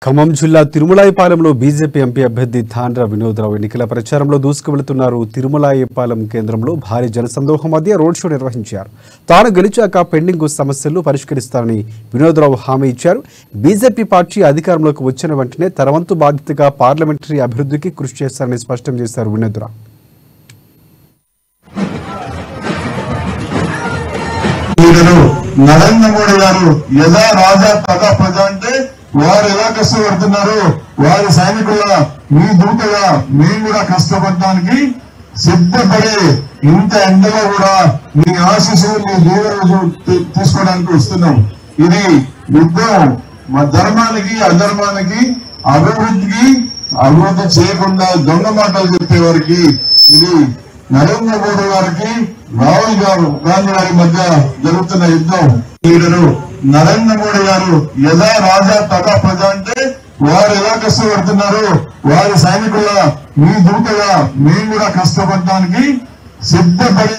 ఖమ్మం జిల్లా తిరుమలాయపాలెంలో BJP MP అభ్యర్థి తాండ్ర వినోద్రావు ఎన్నికల ప్రచారంలో దూసుకువెళుతున్నారు. తిరుమలాయపాలెం కేంద్రంలో భారీ జనసందోహం మధ్య రోడ్ షో నిర్వహించారు. తాను గెలిచాక పెండింగ్ సమస్యలను పరిష్కరిస్తారని వినోద్రావు హామీ ఇచ్చారు. బీజేపీ పార్టీ అధికారంలోకి వచ్చిన వెంటనే తన వంతు బాధ్యతగా పార్లమెంటరీ అభివృద్ధికి కృషి చేస్తారని స్పష్టం చేశారు వినోద్రావు. నరేంద్ర మోడీ గారు యథా రాజా తథా ప్రజ అంటే వారు ఎలా కష్టపడుతున్నారు, వారి సైనికుల మీ దూతగా మేము కూడా కష్టపడటానికి సిద్ధపడి ఇంత ఎండలో కూడా మీ ఆశీస్సులు మీ దీవెనలు తీసుకోవడానికి వస్తున్నాం. ఇది యుద్ధం మా ధర్మానికి అధర్మానికి అభివృద్ధి చేయకుండా దొంగ మాటలు చెప్పేవారికి ఇది నరేంద్ర మోడీ గారికి రాహుల్ గాంధీ గారి మధ్య జరుగుతున్న యుద్ధం. లీడరు నరేంద్ర మోడీ గారు యథా రాజా తథా ప్రజ అంటే వారు ఎలా కష్టపడుతున్నారు, వారి సైనికుల మీ దూతగా మేము కూడా కష్టపడటానికి సిద్ధపడి